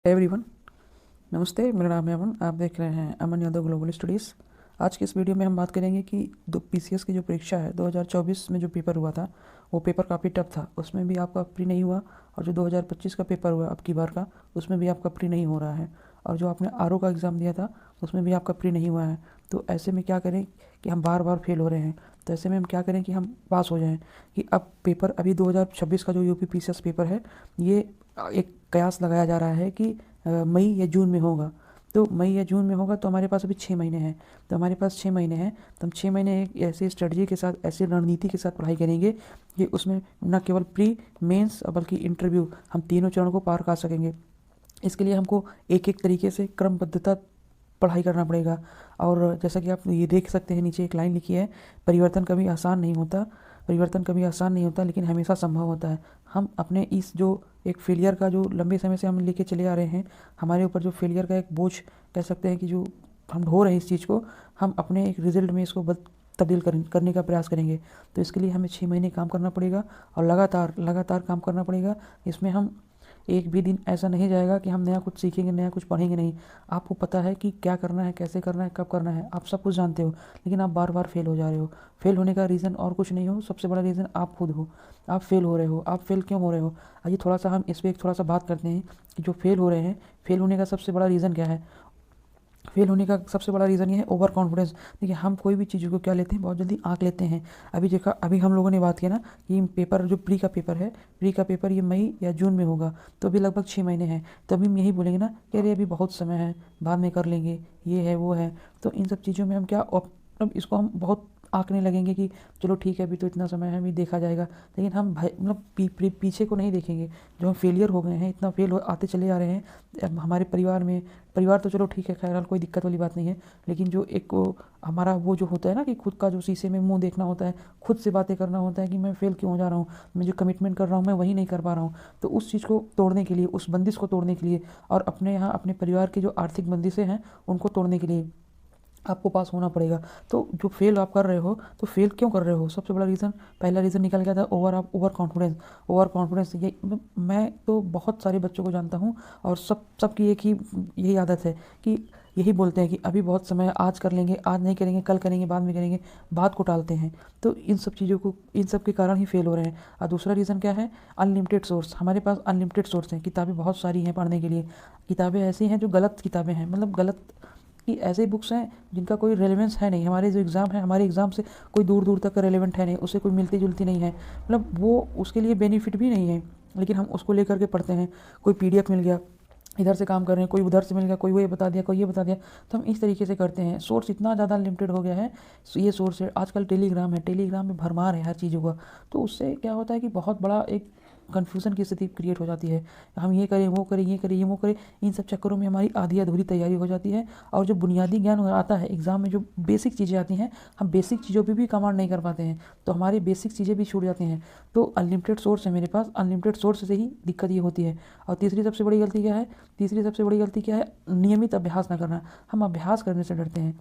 Everyone, नमस्ते। मेरा नाम है अमन। आप देख रहे हैं अमन यादव ग्लोबल स्टडीज़। आज के इस वीडियो में हम बात करेंगे कि दो पीसीएस की जो परीक्षा है 2024 में जो पेपर हुआ था वो पेपर काफ़ी टफ था। उसमें भी आपका प्री नहीं हुआ, और जो 2025 का पेपर हुआ अब की बार का, उसमें भी आपका प्री नहीं हो रहा है। और जो आपने आरओ का एग्ज़ाम दिया था उसमें भी आपका प्री नहीं हुआ है। तो ऐसे में क्या करें कि हम बार बार फेल हो रहे हैं। तो ऐसे में हम क्या करें कि हम पास हो जाएं। कि अब पेपर अभी 2026 का जो यूपी पीसीएस पेपर है, ये एक कयास लगाया जा रहा है कि मई या जून में होगा। तो मई या जून में होगा तो हमारे पास अभी 6 महीने हैं। तो हमारे पास 6 महीने हैं, तो हम 6 महीने एक ऐसी स्ट्रेटजी के साथ, ऐसी रणनीति के साथ पढ़ाई करेंगे कि उसमें न केवल प्री, मेंस, बल्कि इंटरव्यू, हम तीनों चरणों को पार कर सकेंगे। इसके लिए हमको एक एक तरीके से क्रमबद्धता पढ़ाई करना पड़ेगा। और जैसा कि आप ये देख सकते हैं, नीचे एक लाइन लिखी है, परिवर्तन कभी आसान नहीं होता। परिवर्तन कभी आसान नहीं होता, लेकिन हमेशा संभव होता है। हम अपने इस जो एक फेलियर का जो लंबे समय से हम लेके चले आ रहे हैं, हमारे ऊपर जो फेलियर का एक बोझ कह सकते हैं कि जो हम ढो रहे हैं इस चीज़ को, हम अपने एक रिजल्ट में इसको तब्दील करने का प्रयास करेंगे। तो इसके लिए हमें 6 महीने काम करना पड़ेगा और लगातार लगातार काम करना पड़ेगा। इसमें हम एक भी दिन ऐसा नहीं जाएगा कि हम नया कुछ सीखेंगे, नया कुछ पढ़ेंगे नहीं। आपको पता है कि क्या करना है, कैसे करना है, कब करना है, आप सब कुछ जानते हो, लेकिन आप बार बार फेल हो जा रहे हो। फेल होने का रीज़न और कुछ नहीं हो, सबसे बड़ा रीज़न आप खुद हो। आप फेल हो रहे हो। आप फेल क्यों हो रहे हो? आइए थोड़ा सा हम इस पर थोड़ा सा बात करते हैं कि जो फेल हो रहे हैं, फेल होने का सबसे बड़ा रीज़न क्या है। फेल होने का सबसे बड़ा रीज़न ये है ओवर कॉन्फिडेंस। देखिए, हम कोई भी चीज़ों को क्या लेते हैं, बहुत जल्दी आंक लेते हैं। अभी हम लोगों ने बात किया ना कि पेपर, जो प्री का पेपर है, प्री का पेपर ये मई या जून में होगा। तो अभी लगभग 6 महीने हैं। तो अभी हम यही बोलेंगे ना कि अरे अभी बहुत समय है, बाद में कर लेंगे, ये है वो है। तो इन सब चीज़ों में हम क्या, मतलब इसको हम बहुत आंकने लगेंगे कि चलो ठीक है, अभी तो इतना समय है, अभी देखा जाएगा। लेकिन हम भाई मतलब पीछे को नहीं देखेंगे। जो हम फेलियर हो गए हैं, इतना फेल हो आते चले आ रहे हैं। अब हमारे परिवार में, परिवार तो चलो ठीक है, खैर कोई दिक्कत वाली बात नहीं है। लेकिन जो एक वो हमारा वो जो होता है ना कि खुद का जो शीशे में मुंह देखना होता है, खुद से बातें करना होता है कि मैं फेल क्यों हो जा रहा हूँ, मैं जो कमिटमेंट कर रहा हूँ मैं वही नहीं कर पा रहा हूँ। तो उस चीज़ को तोड़ने के लिए, उस बंदिश को तोड़ने के लिए, और अपने यहाँ अपने परिवार की जो आर्थिक बंदिशें हैं उनको तोड़ने के लिए आपको पास होना पड़ेगा। तो जो फेल आप कर रहे हो, तो फेल क्यों कर रहे हो, सबसे बड़ा रीज़न, पहला रीज़न निकल गया था ओवर कॉन्फिडेंस। ओवर कॉन्फिडेंस ये मैं तो बहुत सारे बच्चों को जानता हूँ, और सबकी एक ही यही आदत है कि यही बोलते हैं कि अभी बहुत समय है, आज कर लेंगे, आज नहीं करेंगे, कल करेंगे, बाद में करेंगे, बात को टालते हैं। तो इन सब चीज़ों को, इन सब के कारण ही फेल हो रहे हैं। और दूसरा रीज़न क्या है, अनलिमिटेड सोर्स। हमारे पास अनलिमिटेड सोर्स हैं, किताबें बहुत सारी हैं पढ़ने के लिए। किताबें ऐसी हैं जो गलत किताबें हैं, मतलब गलत कि ऐसे बुक्स हैं जिनका कोई रेलेवेंस है नहीं। हमारे जो एग्ज़ाम है, हमारे एग्ज़ाम से कोई दूर दूर तक रेलेवेंट है नहीं, उससे कोई मिलती जुलती नहीं है, मतलब वो उसके लिए बेनिफिट भी नहीं है। लेकिन हम उसको लेकर के पढ़ते हैं। कोई पीडीएफ मिल गया, इधर से काम कर रहे हैं, कोई उधर से मिल गया, कोई वो ये बता दिया, कोई ये बता दिया। तो हम इस तरीके से करते हैं। सोर्स इतना ज़्यादा लिमिटेड हो गया है। ये सोर्स है, आजकल टेलीग्राम है, टेलीग्राम में भरमार है हर चीज़ों का। तो उससे क्या होता है कि बहुत बड़ा एक कन्फ्यूज़न की स्थिति क्रिएट हो जाती है। हम ये करें, वो करें, ये करें, ये वो करें, इन सब चक्करों में हमारी आधी अधूरी तैयारी हो जाती है। और जो बुनियादी ज्ञान आता है एग्ज़ाम में, जो बेसिक चीज़ें आती हैं, हम बेसिक चीज़ों पे भी कमांड नहीं कर पाते हैं। तो हमारी बेसिक चीज़ें भी छूट जाती हैं। तो अनलिमिटेड सोर्स है मेरे पास, अनलिमिटेड सोर्स से ही दिक्कत ये होती है। और तीसरी सबसे बड़ी गलती क्या है, तीसरी सबसे बड़ी गलती क्या है, नियमित अभ्यास ना करना। हम अभ्यास करने से डरते हैं,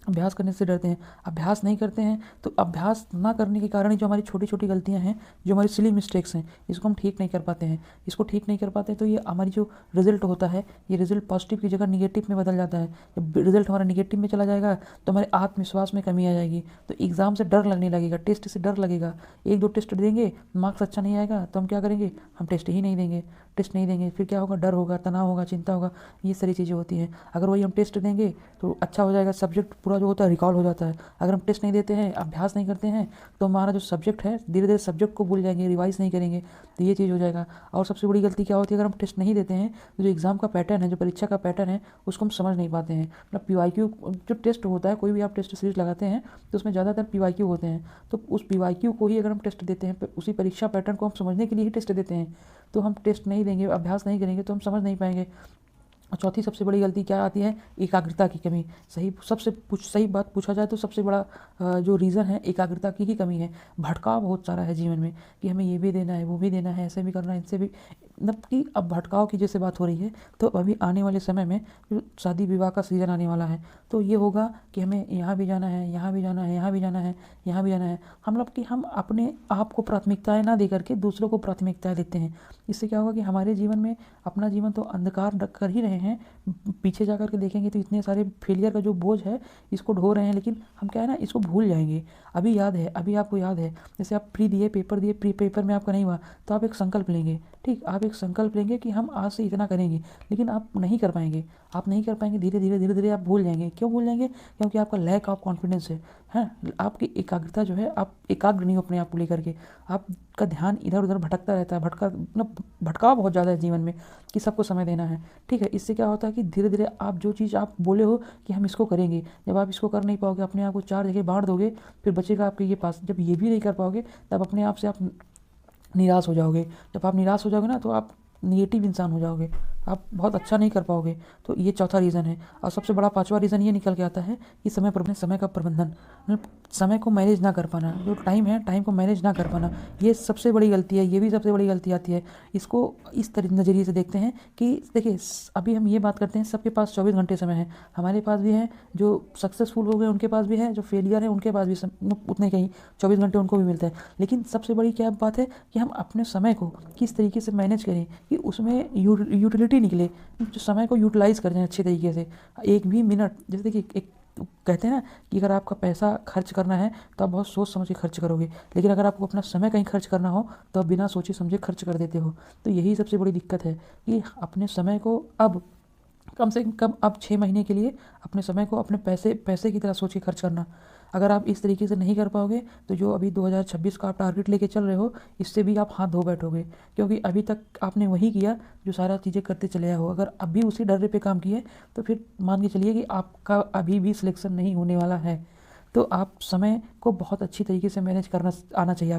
अभ्यास करने से डरते हैं, अभ्यास नहीं करते हैं। तो अभ्यास ना करने के कारण ही जो हमारी छोटी छोटी गलतियां हैं, जो हमारी सिली मिस्टेक्स हैं, इसको हम ठीक नहीं कर पाते हैं। इसको ठीक नहीं कर पाते तो ये हमारी जो रिजल्ट होता है, ये रिजल्ट पॉजिटिव की जगह निगेटिव में बदल जाता है। जब रिजल्ट हमारा निगेटिव में चला जाएगा तो हमारे आत्मविश्वास में कमी आ जाएगी। तो एग्ज़ाम से डर लगने लगेगा, टेस्ट से डर लगेगा। एक दो टेस्ट देंगे, मार्क्स अच्छा नहीं आएगा तो हम क्या करेंगे, हम टेस्ट ही नहीं देंगे। टेस्ट नहीं देंगे फिर क्या होगा, डर होगा, तनाव होगा, चिंता होगा, ये सारी चीज़ें होती हैं। अगर वही हम टेस्ट देंगे तो अच्छा हो जाएगा, सब्जेक्ट पूरा जो होता है रिकॉल हो जाता है। अगर हम टेस्ट नहीं देते हैं, अभ्यास नहीं करते हैं, तो हमारा जो सब्जेक्ट है, धीरे धीरे सब्जेक्ट को भूल जाएंगे, रिवाइज नहीं करेंगे। तो ये चीज़ हो जाएगा। और सबसे बड़ी गलती क्या होती है, अगर हम टेस्ट नहीं देते हैं तो जो एग्ज़ाम का पैटर्न है, जो परीक्षा का पैटर्न है, उसको हम समझ नहीं पाते हैं। मतलब पीवाईक्यू जो टेस्ट होता है, कोई भी आप टेस्ट सीरीज लगाते हैं तो उसमें ज़्यादातर पीवाईक्यू होते हैं। तो उस पीवाईक्यू को ही अगर हम टेस्ट देते हैं, उसी परीक्षा पैटर्न को हम समझने के लिए ही टेस्ट देते हैं। तो हम टेस्ट नहीं देंगे, अभ्यास नहीं करेंगे तो हम समझ नहीं पाएंगे। और चौथी सबसे बड़ी गलती क्या आती है, एकाग्रता की कमी। सही बात पूछा जाए तो सबसे बड़ा जो रीज़न है, एकाग्रता की ही कमी है। भटकाव बहुत सारा है जीवन में कि हमें ये भी देना है, वो भी देना है, ऐसे भी करना है, इससे भी मतलब कि अब भटकाव की जैसे बात हो रही है, तो अभी आने वाले समय में जो शादी विवाह का सीज़न आने वाला है, तो ये होगा कि हमें यहाँ भी जाना है, यहाँ भी जाना है, यहाँ भी जाना है, यहाँ भी जाना है। हम लोग कि हम अपने आप को प्राथमिकताएं ना दे करके दूसरों को प्राथमिकताएं देते हैं। इससे क्या होगा कि हमारे जीवन में, अपना जीवन तो अंधकार कर ही रहे हैं, पीछे जा कर के देखेंगे तो इतने सारे फेलियर का जो बोझ है इसको ढो रहे हैं, लेकिन हम क्या है ना, इसको भूल जाएंगे। अभी याद है, अभी आपको याद है, जैसे आप प्री दिए, पेपर दिए, प्री पेपर में आपका नहीं हुआ, तो आप एक संकल्प लेंगे, ठीक, आप एक संकल्प लेंगे कि हम आज से इतना करेंगे, लेकिन आप नहीं कर पाएंगे, आप नहीं कर पाएंगे, धीरे धीरे धीरे धीरे आप भूल जाएंगे। क्यों भूल जाएंगे? क्योंकि आपका लैक ऑफ कॉन्फिडेंस है, आपकी एकाग्रता जो है, आप एकाग्र नहीं हो अपने आप को लेकर के, आपका ध्यान इधर उधर भटकता रहता है, मतलब भटकाव बहुत ज़्यादा है जीवन में कि सबको समय देना है, ठीक है। इससे क्या होता है कि धीरे धीरे आप जो चीज़ आप बोले हो कि हम इसको करेंगे, जब आप इसको कर नहीं पाओगे, अपने आप को 4 जगह बाँट दोगे, फिर बचेगा आपके ये पास। जब ये भी नहीं कर पाओगे, तब अपने आप से आप निराश हो जाओगे। जब आप निराश हो जाओगे ना, तो आप नेगेटिव इंसान हो जाओगे, आप बहुत अच्छा नहीं कर पाओगे। तो ये चौथा रीज़न है। और सबसे बड़ा पांचवा रीज़न ये निकल के आता है कि समय का प्रबंधन, मतलब समय को मैनेज ना कर पाना, जो टाइम है, टाइम को मैनेज ना कर पाना, ये सबसे बड़ी गलती है। ये भी सबसे बड़ी गलती आती है। इसको इस नज़रिए से देखते हैं कि देखिए, अभी हम ये बात करते हैं सबके पास 24 घंटे समय है, हमारे पास भी है, जो सक्सेसफुल हो गए उनके पास भी है, जो फेलियर है उनके पास भी उतने कहीं 24 घंटे उनको भी मिलता है। लेकिन सबसे बड़ी क्या बात है कि हम अपने समय को किस तरीके से मैनेज करें कि उसमें यूटिलिटी निकले, जो समय को यूटिलाइज़ कर जाए अच्छे तरीके से। एक भी मिनट, जैसे देखिए, एक कहते हैं ना कि अगर आपका पैसा खर्च करना है तो आप बहुत सोच समझ के खर्च करोगे, लेकिन अगर आपको अपना समय कहीं खर्च करना हो तो आप बिना सोचे समझे खर्च कर देते हो। तो यही सबसे बड़ी दिक्कत है कि अपने समय को अब कम से कम अब 6 महीने के लिए अपने समय को अपने पैसे की तरह सोच के खर्च करना। अगर आप इस तरीके से नहीं कर पाओगे, तो जो अभी 2026 का आप टारगेट लेके चल रहे हो, इससे भी आप हाथ धो बैठोगे, क्योंकि अभी तक आपने वही किया जो सारा चीज़ें करते चले आए हो। अगर अभी उसी डर्रे पे काम किए, तो फिर मान के चलिए कि आपका अभी भी सिलेक्शन नहीं होने वाला है। तो आप समय को बहुत अच्छी तरीके से मैनेज करना आना चाहिए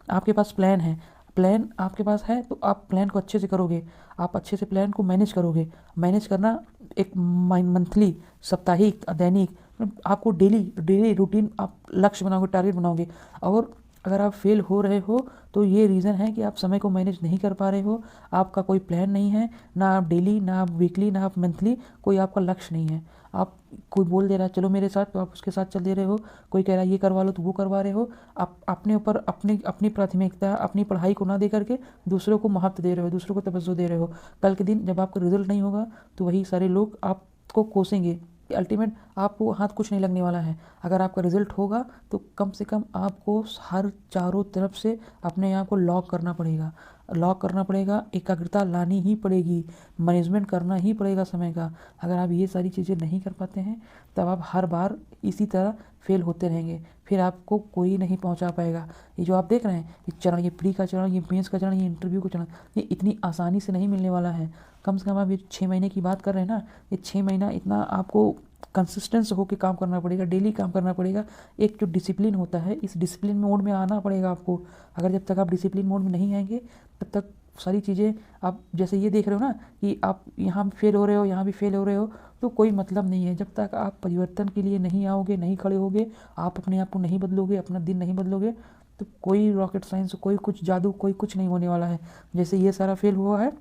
आपके पास प्लान है, प्लान आपके पास है, तो आप प्लान को अच्छे से करोगे, आप अच्छे से प्लान को मैनेज करोगे। मैनेज करना एक मंथली, साप्ताहिक, दैनिक, आपको डेली रूटीन आप लक्ष्य बनाओगे, टारगेट बनाओगे। और अगर आप फेल हो रहे हो, तो ये रीज़न है कि आप समय को मैनेज नहीं कर पा रहे हो, आपका कोई प्लान नहीं है, ना आप डेली, ना आप वीकली, ना आप मंथली, कोई आपका लक्ष्य नहीं है। आप, कोई बोल दे रहा है चलो मेरे साथ, तो आप उसके साथ चल दे रहे हो, कोई कह रहा है ये करवा लो तो वो करवा रहे हो। आप अपने ऊपर अपनी प्राथमिकता, अपनी पढ़ाई को ना दे करके दूसरों को महत्व दे रहे हो, दूसरों को तवज्जो दे रहे हो। कल के दिन जब आपका रिजल्ट नहीं होगा, तो वही सारे लोग आपको कोसेंगे। अल्टीमेट आपको हाथ कुछ नहीं लगने वाला है। अगर आपका रिजल्ट होगा, तो कम से कम आपको हर चारों तरफ से अपने आप को लॉक करना पड़ेगा, एकाग्रता लानी ही पड़ेगी, मैनेजमेंट करना ही पड़ेगा समय का। अगर आप ये सारी चीज़ें नहीं कर पाते हैं, तब आप हर बार इसी तरह फेल होते रहेंगे, फिर आपको कोई नहीं पहुंचा पाएगा। ये जो आप देख रहे हैं, ये चरण, ये प्री का चरण, ये मेंस का चरण, ये इंटरव्यू का चरण, ये इतनी आसानी से नहीं मिलने वाला है। कम से कम आप ये 6 महीने की बात कर रहे हैं ना, ये 6 महीना इतना आपको कंसिस्टेंस होकर काम करना पड़ेगा, डेली काम करना पड़ेगा। एक जो डिसिप्लिन होता है, इस डिसिप्लिन मोड में आना पड़ेगा आपको। अगर जब तक आप डिसिप्लिन मोड में नहीं आएंगे, तब तक सारी चीज़ें, आप जैसे ये देख रहे हो ना कि आप यहाँ फेल हो रहे हो, यहाँ भी फेल हो रहे हो, तो कोई मतलब नहीं है। जब तक आप परिवर्तन के लिए नहीं आओगे, नहीं खड़े होगे, आप अपने आप को नहीं बदलोगे, अपना दिन नहीं बदलोगे, तो कोई रॉकेट साइंस, कोई कुछ जादू, कोई कुछ नहीं होने वाला है। जैसे ये सारा फेल हुआ है,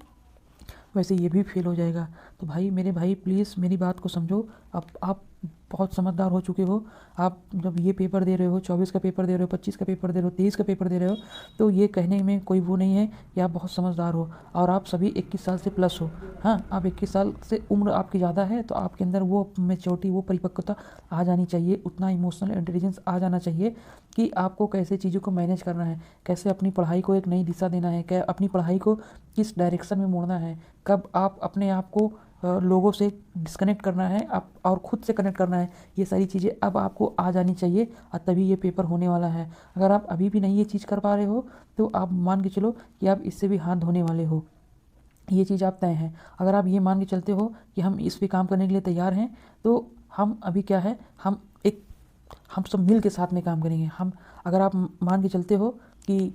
वैसे ये भी फेल हो जाएगा। तो भाई, मेरे भाई, प्लीज़ मेरी बात को समझो। आप बहुत समझदार हो चुके हो। आप जब ये पेपर दे रहे हो, 24 का पेपर दे रहे हो, 25 का पेपर दे रहे हो, 23 का पेपर दे रहे हो, तो ये कहने में कोई वो नहीं है कि आप बहुत समझदार हो। और आप सभी 21 साल से प्लस हो। हाँ, आप 21 साल से उम्र आपकी ज़्यादा है, तो आपके अंदर वो मैच्योरिटी, वो परिपक्वता आ जानी चाहिए, उतना इमोशनल इंटेलिजेंस आ जाना चाहिए कि आपको कैसे चीज़ों को मैनेज करना है, कैसे अपनी पढ़ाई को एक नई दिशा देना है, क्या अपनी पढ़ाई को किस डायरेक्शन में मोड़ना है, कब आप अपने आप को लोगों से डिस्कनेक्ट करना है, आप और ख़ुद से कनेक्ट करना है। ये सारी चीज़ें अब आपको आ जानी चाहिए, और तभी ये पेपर होने वाला है। अगर आप अभी भी नहीं ये चीज़ कर पा रहे हो, तो आप मान के चलो कि आप इससे भी हाथ धोने वाले हो। ये चीज़ आप तय है। अगर आप ये मान के चलते हो कि हम इस पे काम करने के लिए तैयार हैं, तो हम अभी क्या है, हम सब मिल के साथ में काम करेंगे। अगर आप मान के चलते हो कि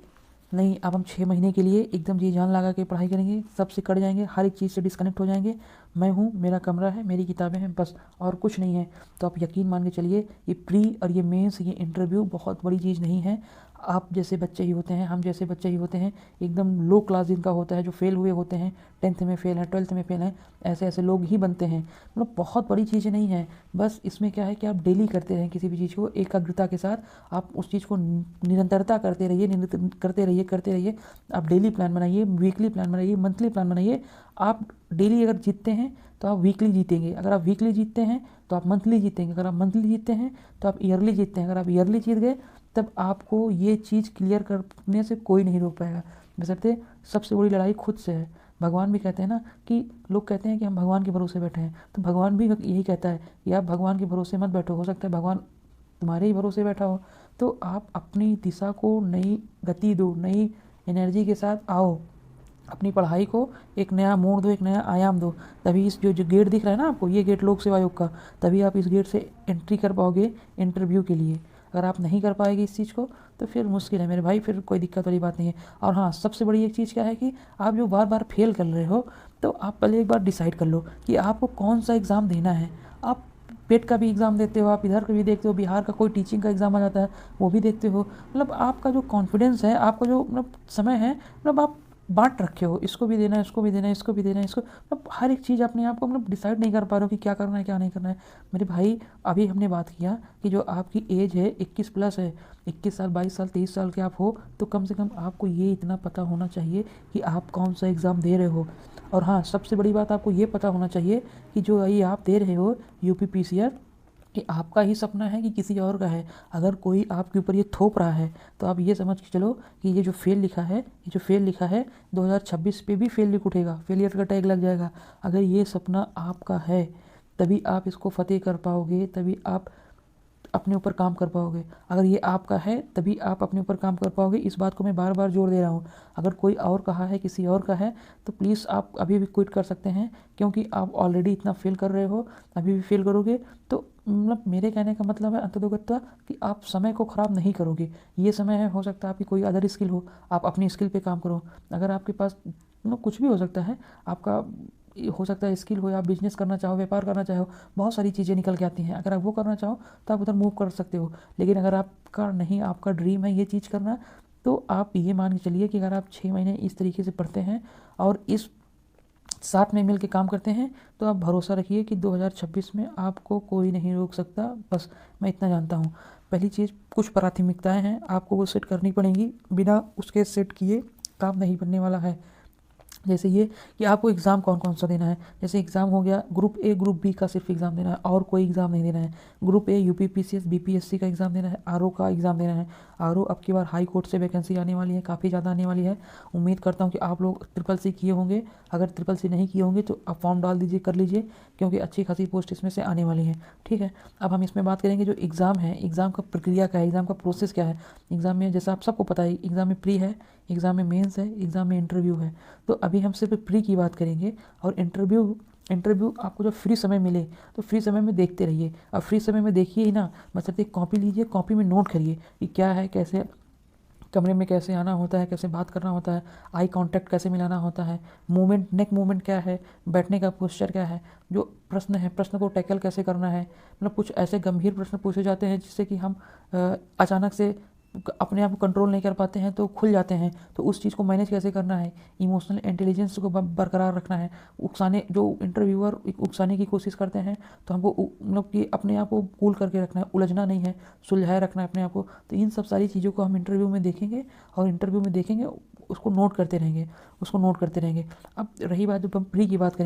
नहीं, अब हम 6 महीने के लिए एकदम जी जान लगा के पढ़ाई करेंगे, सबसे कट जाएंगे, हर एक चीज़ से डिस्कनेक्ट हो जाएंगे, मैं हूँ, मेरा कमरा है, मेरी किताबें हैं, बस और कुछ नहीं है, तो आप यकीन मान के चलिए, ये प्री और ये मेंस, ये इंटरव्यू बहुत बड़ी चीज़ नहीं है। आप जैसे बच्चे ही होते हैं, हम जैसे बच्चे ही होते हैं, एकदम लो क्लास जिनका होता है, जो फेल हुए होते हैं, 10th में फेल हैं, 12th में फेल हैं, ऐसे ऐसे लोग ही बनते हैं। मतलब बहुत बड़ी चीज़ें नहीं हैं, बस इसमें क्या है कि आप डेली करते रहें किसी भी चीज़ को एकाग्रता के साथ। आप उस चीज़ को निरंतरता करते रहिए, करते रहिए। आप डेली प्लान बनाइए, वीकली प्लान बनाइए, मंथली प्लान बनाइए। आप डेली अगर जीतते हैं तो आप वीकली जीतेंगे, अगर आप वीकली जीतते हैं तो आप मंथली जीतेंगे, अगर आप मंथली जीतते हैं तो आप ईयरली जीतते हैं, अगर आप ईयरली जीत गए तब आपको ये चीज़ क्लियर करने से कोई नहीं रोक पाएगा। बशर्ते सबसे बड़ी लड़ाई खुद से है। भगवान भी कहते हैं ना कि लोग कहते हैं कि हम भगवान के भरोसे बैठे हैं, तो भगवान भी यही कहता है कि आप भगवान के भरोसे मत बैठो, हो सकता है भगवान तुम्हारे ही भरोसे बैठा हो। तो आप अपनी दिशा को नई गति दो, नई एनर्जी के साथ आओ, अपनी पढ़ाई को एक नया मोड़ दो, एक नया आयाम दो। तभी इस जो गेट दिख रहा है ना आपको, ये गेट लोक सेवा आयोग का, तभी आप इस गेट से एंट्री कर पाओगे इंटरव्यू के लिए। अगर आप नहीं कर पाएंगे इस चीज़ को तो फिर मुश्किल है मेरे भाई, फिर कोई दिक्कत वाली बात नहीं है। और हाँ, सबसे बड़ी एक चीज़ क्या है कि आप जो बार बार फेल कर रहे हो, तो आप पहले एक बार डिसाइड कर लो कि आपको कौन सा एग्ज़ाम देना है। आप पेट का भी एग्ज़ाम देते हो, आप इधर का भी देखते हो, बिहार का कोई टीचिंग का एग्ज़ाम आ जाता है वो भी देखते हो। मतलब आपका जो कॉन्फिडेंस है, आपका जो मतलब समय है, मतलब आप बांट रखे हो, इसको भी देना है, इसको भी देना है, इसको भी देना है, इसको मतलब हर एक चीज़ अपने आप को मतलब डिसाइड नहीं कर पा रहे हो कि क्या करना है क्या नहीं करना है। मेरे भाई, अभी हमने बात किया कि जो आपकी एज है 21 प्लस है, 21 साल, 22 साल, 23 साल के आप हो, तो कम से कम आपको ये इतना पता होना चाहिए कि आप कौन सा एग्ज़ाम दे रहे हो। और हाँ, सबसे बड़ी बात आपको ये पता होना चाहिए कि जो ये आप दे रहे हो UPPCL, कि आपका ही सपना है कि किसी और का है। अगर कोई आपके ऊपर ये थोप रहा है तो आप ये समझ के चलो कि ये जो फेल लिखा है, 2026 पे भी फेल लिख उठेगा, फेलियर का टैग लग जाएगा। अगर ये सपना आपका है तभी आप इसको फतेह कर पाओगे, तभी आप अपने ऊपर काम कर पाओगे। अगर ये आपका है तभी आप अपने ऊपर काम कर पाओगे। इस बात को मैं बार बार जोर दे रहा हूँ। अगर कोई और कहा है, किसी और का है, तो प्लीज़ आप अभी भी क्विट कर सकते हैं, क्योंकि आप ऑलरेडी इतना फेल कर रहे हो, अभी भी फेल करोगे तो मतलब मेरे कहने का मतलब है अंततोगत्वा कि आप समय को ख़राब नहीं करोगे। ये समय है, हो सकता है आपकी कोई अदर स्किल हो, आप अपनी स्किल पे काम करो। अगर आपके पास कुछ भी हो सकता है, आपका हो सकता है स्किल हो, या आप बिजनेस करना चाहो, व्यापार करना चाहो, बहुत सारी चीज़ें निकल के आती हैं। अगर आप वो करना चाहो तो आप उधर मूव कर सकते हो। लेकिन अगर आपका नहीं, आपका ड्रीम है ये चीज़ करना, तो आप ये मान के चलिए कि अगर आप 6 महीने इस तरीके से पढ़ते हैं और इस साथ में मिल के काम करते हैं, तो आप भरोसा रखिए कि 2026 में आपको कोई नहीं रोक सकता। बस मैं इतना जानता हूँ। पहली चीज़, कुछ प्राथमिकताएं हैं, आपको वो सेट करनी पड़ेंगी, बिना उसके सेट किए काम नहीं बनने वाला है। जैसे ये कि आपको एग्ज़ाम कौन कौन सा देना है। जैसे एग्ज़ाम हो गया, ग्रुप ए ग्रुप बी का सिर्फ एग्ज़ाम देना है, और कोई एग्ज़ाम नहीं देना है। ग्रुप ए UPPCS BPSC का एग्ज़ाम देना है, RO का एग्ज़ाम देना है। RO अब की बार हाई कोर्ट से वैकेंसी आने वाली है, काफ़ी ज़्यादा आने वाली है। उम्मीद करता हूँ कि आप लोग CCC किए होंगे। अगर CCC नहीं किए होंगे तो आप फॉर्म डाल दीजिए, कर लीजिए, क्योंकि अच्छी खासी पोस्ट इसमें से आने वाली है। ठीक है, अब हम इसमें बात करेंगे जो एग्ज़ाम है, एग्ज़ाम का प्रक्रिया क्या है, एग्ज़ाम का प्रोसेस क्या है। एग्ज़ाम में जैसा आप सबको पता है, एग्ज़ाम में प्री है, एग्ज़ाम में मेंस है, एग्ज़ाम में इंटरव्यू है। तो अभी हम सिर्फ प्री की बात करेंगे। और इंटरव्यू आपको जब फ्री समय मिले तो फ्री समय में देखते रहिए। अब फ्री समय में देखिए ही ना, मतलब एक कॉपी लीजिए, कॉपी में नोट करिए कि क्या है, कैसे कमरे में कैसे आना होता है, कैसे बात करना होता है, आई कांटेक्ट कैसे मिलाना होता है, मूवमेंट, नेक मूवमेंट क्या है, बैठने का पोस्चर क्या है, जो प्रश्न है, प्रश्न को टैकल कैसे करना है। मतलब कुछ ऐसे गंभीर प्रश्न पूछे जाते हैं जिससे कि हम अचानक से अपने आप को कंट्रोल नहीं कर पाते हैं, तो खुल जाते हैं। तो उस चीज़ को मैनेज कैसे करना है, इमोशनल इंटेलिजेंस को बरकरार रखना है। उकसाने, जो इंटरव्यूअर उकसाने की कोशिश करते हैं, तो हमको मतलब कि अपने आप को कूल करके रखना है, उलझना नहीं है, सुलझाए रखना है अपने आप को। तो इन सब सारी चीज़ों को हम इंटरव्यू में देखेंगे, और इंटरव्यू में देखेंगे उसको नोट करते रहेंगे, उसको नोट करते रहेंगे। अब रही बात, जब हम प्री की बात करेंगे,